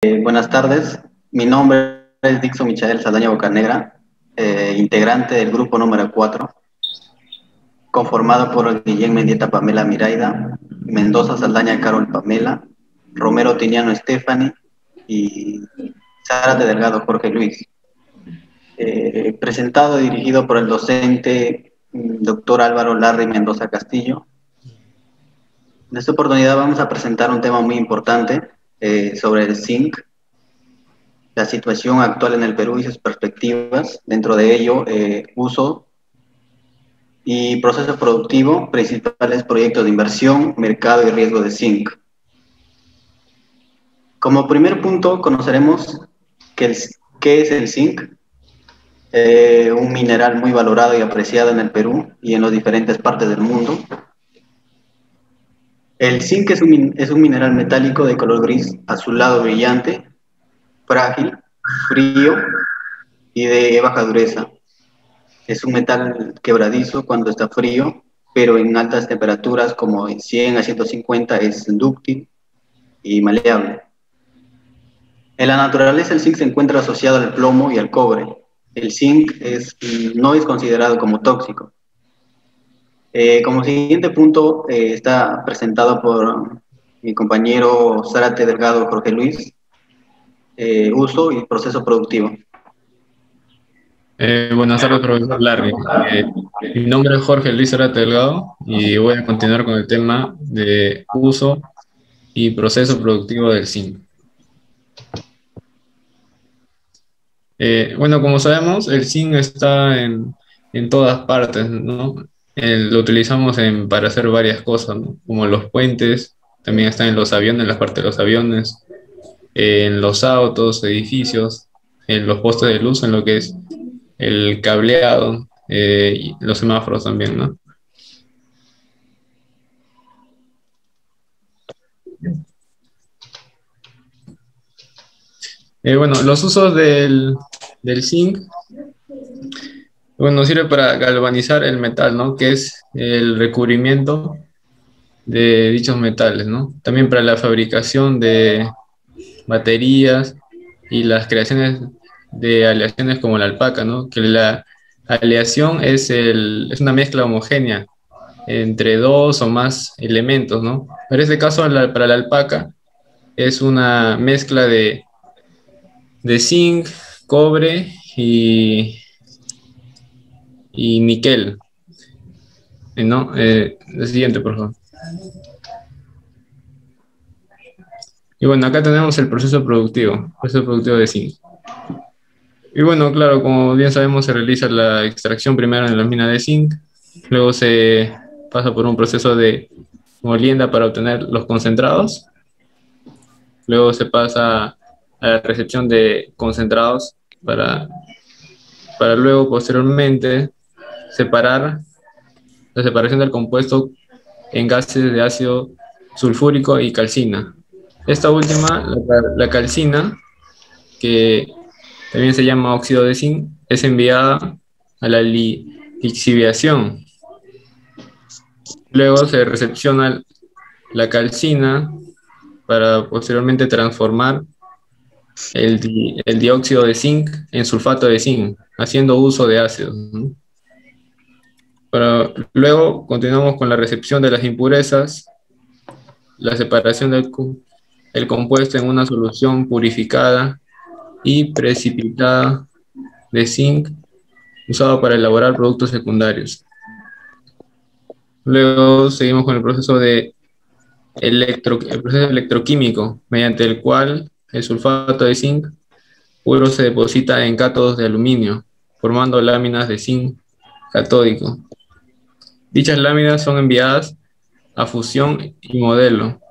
Buenas tardes, mi nombre es Dixon Michael Saldaña Bocanegra, integrante del grupo número 4, conformado por Guillén Mendieta Pamela Miraida, Mendoza Saldaña Carol Pamela, Romero Tiniano Stephanie y Zárate Delgado Jorge Luis. Presentado y dirigido por el docente doctor Álvaro Larry Mendoza Castillo. En esta oportunidad vamos a presentar un tema muy importante sobre el zinc, la situación actual en el Perú y sus perspectivas, dentro de ello, uso y proceso productivo, principales proyectos de inversión, mercado y riesgo de zinc. Como primer punto, conoceremos qué es el zinc, un mineral muy valorado y apreciado en el Perú y en las diferentes partes del mundo. El zinc es un mineral metálico de color gris azulado brillante, frágil, frío y de baja dureza. Es un metal quebradizo cuando está frío, pero en altas temperaturas como en 100 a 150 es dúctil y maleable. En la naturaleza el zinc se encuentra asociado al plomo y al cobre. El zinc no es considerado como tóxico. Como siguiente punto está presentado por mi compañero Zárate Delgado Jorge Luis, uso y proceso productivo. Buenas tardes, profesor Larry. Mi nombre es Jorge Luis Arate Delgado y voy a continuar con el tema de uso y proceso productivo del zinc. Bueno, como sabemos, el zinc está en todas partes, ¿no? Lo utilizamos para hacer varias cosas, ¿no? Como los puentes, también está en los aviones, en la parte de los aviones, en los autos, edificios, en los postes de luz, en lo que es el cableado, y los semáforos también, ¿no? Bueno, los usos del zinc, bueno, sirve para galvanizar el metal, ¿no? Que es el recubrimiento de dichos metales, ¿no? También para la fabricación de baterías y las creaciones de aleaciones como la alpaca, ¿no? Que la aleación es una mezcla homogénea entre dos o más elementos, ¿no? En este caso, para la alpaca, es una mezcla de zinc, cobre y níquel, ¿no? El siguiente, por favor. Y bueno, acá tenemos el proceso productivo de zinc. Y bueno, claro, como bien sabemos, se realiza la extracción primero en la mina de zinc, luego se pasa por un proceso de molienda para obtener los concentrados, luego se pasa a la recepción de concentrados para, para luego posteriormente separar la separación del compuesto en gases de ácido sulfúrico y calcina. Esta última, la calcina, que también se llama óxido de zinc, es enviada a la lixiviación. Luego se recepciona la calcina para posteriormente transformar el dióxido de zinc en sulfato de zinc, haciendo uso de ácidos, ¿no? Pero luego continuamos con la recepción de las impurezas, la separación el compuesto en una solución purificada y precipitada de zinc usado para elaborar productos secundarios. Luego seguimos con el proceso electroquímico, mediante el cual el sulfato de zinc puro se deposita en cátodos de aluminio, formando láminas de zinc catódico. Dichas láminas son enviadas a fusión y modelo,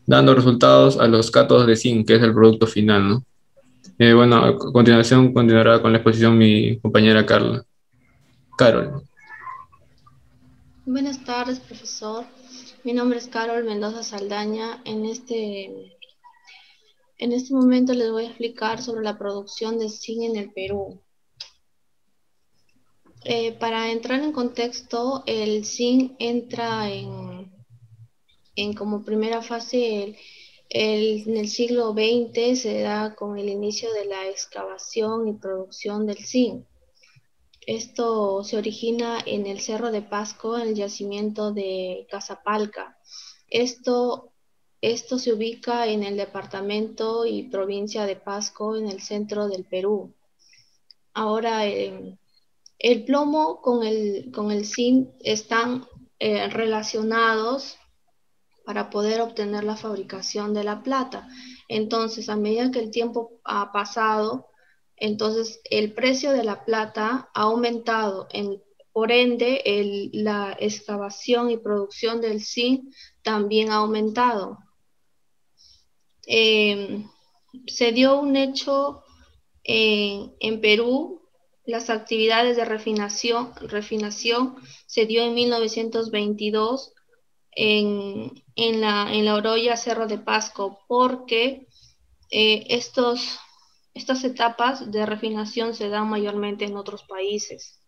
dando resultados a los cátodos de zinc, que es el producto final, ¿no? Bueno, a continuación continuará con la exposición mi compañera Carol. Buenas tardes, profesor. Mi nombre es Carol Mendoza Saldaña. En este momento les voy a explicar sobre la producción de zinc en el Perú. Para entrar en contexto, el zinc entra en como primera fase En el siglo XX se da con el inicio de la excavación y producción del zinc. Esto se origina en el Cerro de Pasco, en el yacimiento de Casapalca. Esto se ubica en el departamento y provincia de Pasco, en el centro del Perú. Ahora, el plomo con el zinc están relacionados para poder obtener la fabricación de la plata. Entonces, a medida que el tiempo ha pasado, entonces el precio de la plata ha aumentado. Por ende, la excavación y producción del zinc también ha aumentado. Se dio un hecho en Perú. Las actividades de refinación se dio en 1922 en la Oroya Cerro de Pasco, porque estas etapas de refinación se dan mayormente en otros países.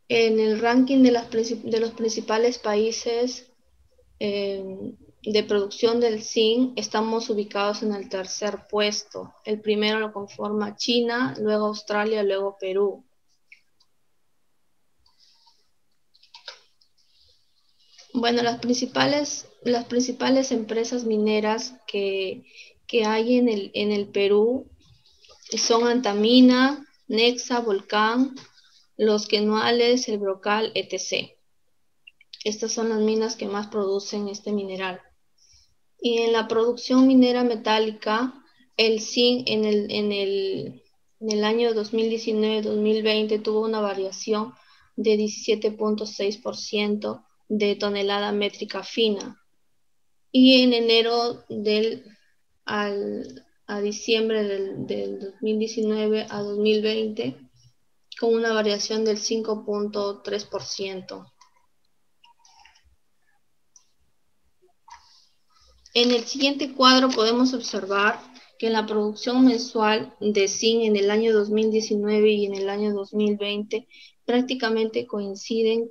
En el ranking de los principales países de producción del zinc, estamos ubicados en el tercer puesto. El primero lo conforma China, luego Australia, luego Perú. Bueno, las principales empresas mineras que hay en el Perú son Antamina, Nexa, Volcán, Los Quenuales, El Brocal, etc. Estas son las minas que más producen este mineral. Y en la producción minera metálica, el zinc en el año 2019-2020 tuvo una variación de 17.6% de tonelada métrica fina. Y en enero a diciembre del 2019 a 2020, con una variación del 5.3%. En el siguiente cuadro podemos observar que en la producción mensual de zinc en el año 2019 y en el año 2020 prácticamente coinciden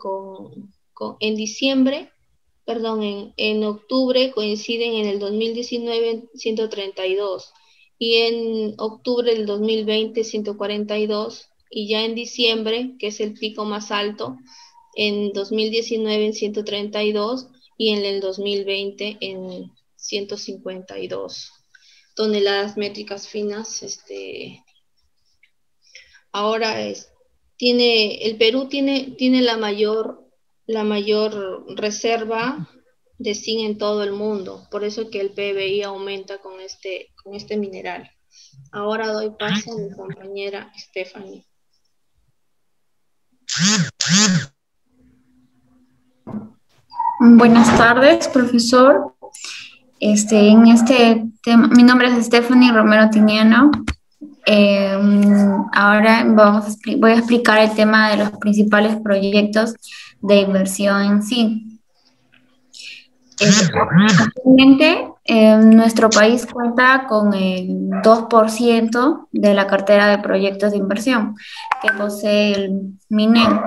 en octubre coinciden en el 2019 132 y en octubre del 2020 142, y ya en diciembre, que es el pico más alto, en 2019 en 132 y en el 2020 en 152 toneladas métricas finas. Ahora el Perú tiene la mayor reserva de zinc en todo el mundo, por eso que el PBI aumenta con este mineral. Ahora doy paso a mi compañera Stephanie. Buenas tardes, profesor. En este tema, mi nombre es Stephanie Romero Tiniano. Ahora voy a explicar el tema de los principales proyectos de inversión en zinc. Actualmente, nuestro país cuenta con el 2% de la cartera de proyectos de inversión que posee el MINEM.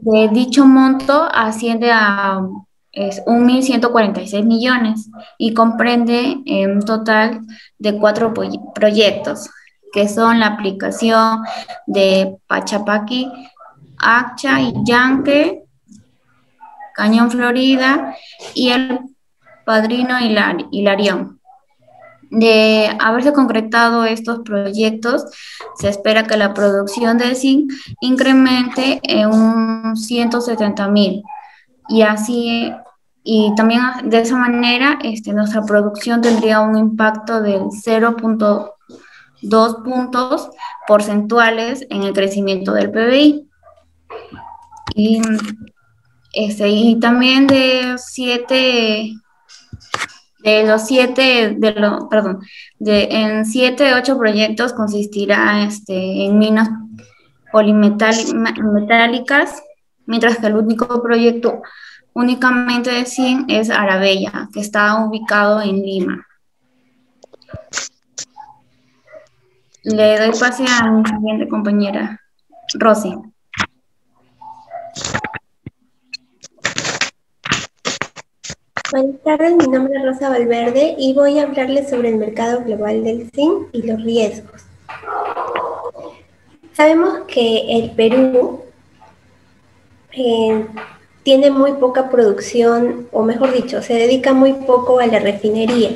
De dicho monto asciende a 1.146 millones y comprende un total de 4 proyectos, que son la aplicación de Pachapaqui, Accha y Yanque, Cañón Florida y el Padrino Hilarión. De haberse concretado estos proyectos, se espera que la producción de zinc incremente en un 170.000 y también de esa manera nuestra producción tendría un impacto del 0.2 puntos porcentuales en el crecimiento del PBI. Y también en 7 de 8 proyectos consistirá en minas polimetálicas, mientras que el único proyecto únicamente de zinc es Arabella, que está ubicado en Lima. Le doy pase a mi siguiente compañera, Rosy. Buenas tardes, mi nombre es Rosa Valverde y voy a hablarles sobre el mercado global del zinc y los riesgos. Sabemos que el Perú eh, tiene muy poca producción, o mejor dicho, se dedica muy poco a la refinería,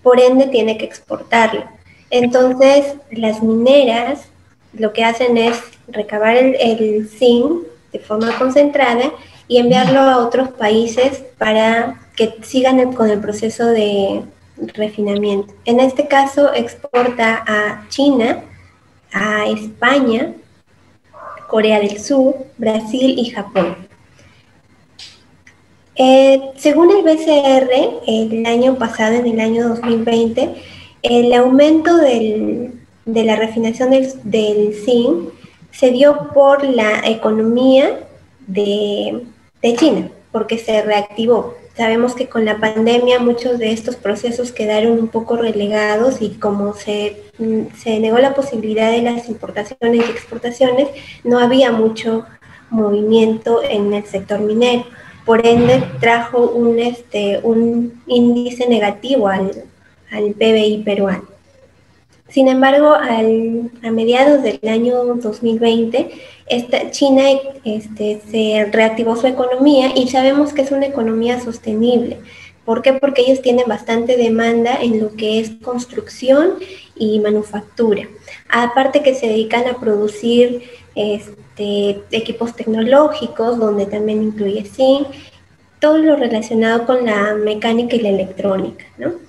por ende tiene que exportarlo. Entonces, las mineras lo que hacen es recabar el zinc de forma concentrada y enviarlo a otros países para que sigan con el proceso de refinamiento. En este caso, exporta a China, a España, Corea del Sur, Brasil y Japón. Según el BCR, el año pasado, en el año 2020, el aumento de la refinación del zinc se dio por la economía de China, porque se reactivó. Sabemos que con la pandemia muchos de estos procesos quedaron un poco relegados y como se negó la posibilidad de las importaciones y exportaciones, no había mucho movimiento en el sector minero. Por ende, trajo un índice negativo al PBI peruano. Sin embargo, a mediados del año 2020, China se reactivó su economía y sabemos que es una economía sostenible. ¿Por qué? Porque ellos tienen bastante demanda en lo que es construcción y manufactura. Aparte que se dedican a producir equipos tecnológicos, donde también incluye zinc, todo lo relacionado con la mecánica y la electrónica, ¿no?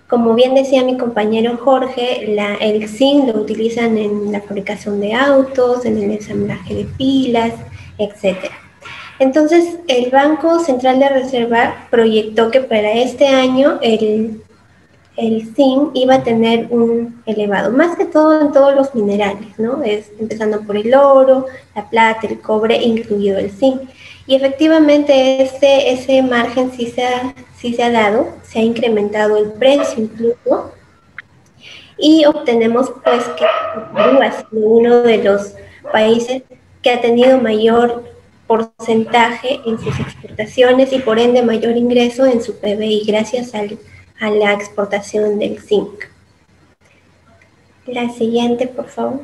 Como bien decía mi compañero Jorge, el zinc lo utilizan en la fabricación de autos, en el ensamblaje de pilas, etc. Entonces, el Banco Central de Reserva proyectó que para este año el zinc iba a tener un elevado, más que todo en todos los minerales, ¿no? Empezando por el oro, la plata, el cobre, incluido el zinc. Y efectivamente ese margen sí se ha dado, se ha incrementado el precio incluso, y obtenemos pues que Perú ha sido uno de los países que ha tenido mayor porcentaje en sus exportaciones y por ende mayor ingreso en su PBI gracias a la exportación del zinc. La siguiente, por favor.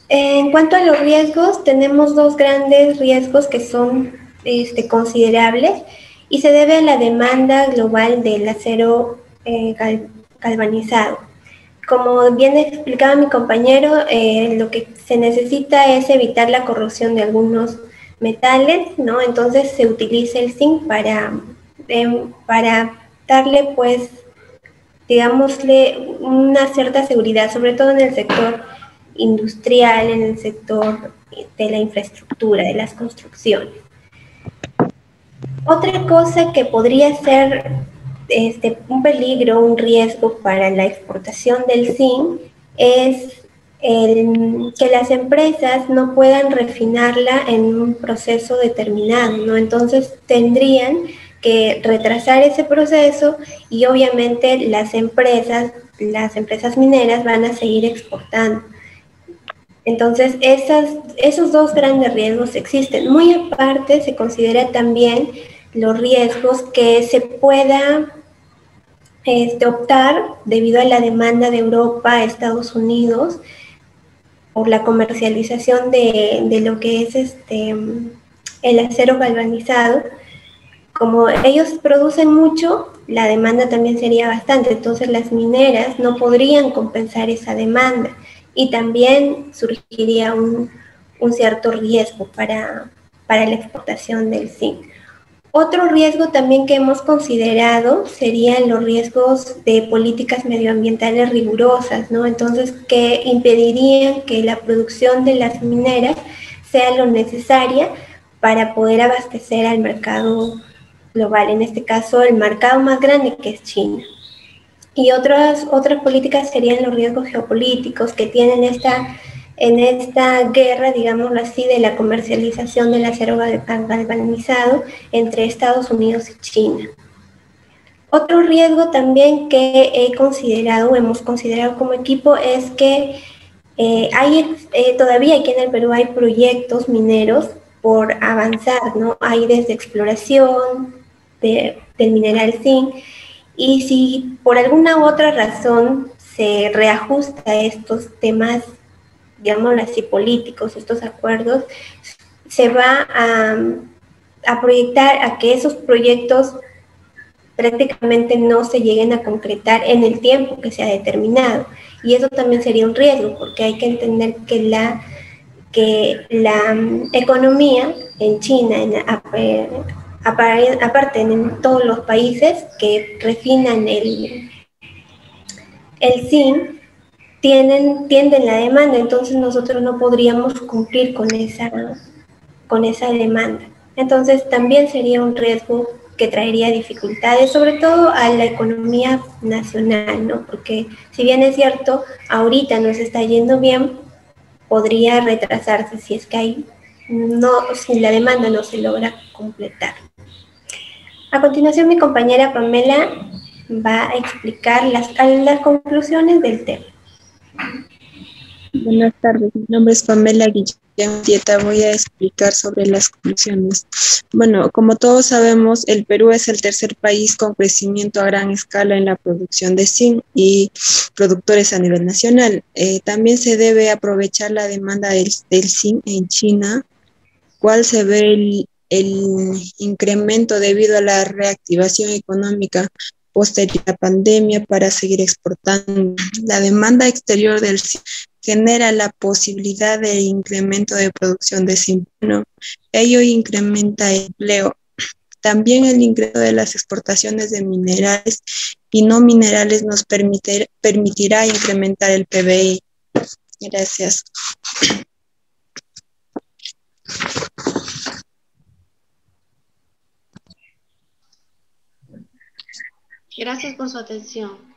En cuanto a los riesgos, tenemos dos grandes riesgos que son considerables y se debe a la demanda global del acero galvanizado. Como bien explicaba mi compañero, lo que se necesita es evitar la corrosión de algunos metales, ¿no? Entonces se utiliza el zinc para darle, pues, digámosle, una cierta seguridad, sobre todo en el sector industrial, en el sector de la infraestructura, de las construcciones. Otra cosa que podría ser un peligro, un riesgo para la exportación del zinc es que las empresas no puedan refinarla en un proceso determinado, ¿no? Entonces tendrían que retrasar ese proceso y obviamente las empresas mineras van a seguir exportando. Entonces, esos dos grandes riesgos existen. Muy aparte, se considera también los riesgos que se pueda optar debido a la demanda de Europa, Estados Unidos, por la comercialización de lo que es el acero galvanizado. Como ellos producen mucho, la demanda también sería bastante, entonces las mineras no podrían compensar esa demanda y también surgiría un cierto riesgo para la exportación del zinc. Otro riesgo también que hemos considerado serían los riesgos de políticas medioambientales rigurosas, ¿no? Entonces, que impedirían que la producción de las mineras sea lo necesaria para poder abastecer al mercado global, en este caso el mercado más grande que es China. Y otras políticas serían los riesgos geopolíticos que tienen en esta guerra, digámoslo así, de la comercialización del acero galvanizado entre Estados Unidos y China. Otro riesgo también que hemos considerado como equipo es que todavía aquí en el Perú hay proyectos mineros por avanzar, ¿no? Hay desde exploración del mineral zinc, y si por alguna otra razón se reajusta estos temas, digámoslo así, políticos, estos acuerdos, se va a proyectar a que esos proyectos prácticamente no se lleguen a concretar en el tiempo que se ha determinado. Y eso también sería un riesgo, porque hay que entender que la economía en China, aparte en todos los países que refinan el zinc, tienden la demanda, entonces nosotros no podríamos cumplir con esa demanda. Entonces también sería un riesgo que traería dificultades, sobre todo a la economía nacional, ¿no? Porque si bien es cierto, ahorita nos está yendo bien, podría retrasarse si es que si la demanda no se logra completar. A continuación, mi compañera Pamela va a explicar las conclusiones del tema. Buenas tardes, mi nombre es Pamela Guillén Tieta. Voy a explicar sobre las conclusiones. Bueno, como todos sabemos, el Perú es el tercer país con crecimiento a gran escala en la producción de zinc y productores a nivel nacional. También se debe aprovechar la demanda del zinc en China, cual se ve el incremento debido a la reactivación económica posterior a la pandemia para seguir exportando. La demanda exterior del zinc genera la posibilidad de incremento de producción de zinc. Ello incrementa el empleo. También el incremento de las exportaciones de minerales y no minerales nos permitirá incrementar el PBI. Gracias. Gracias por su atención.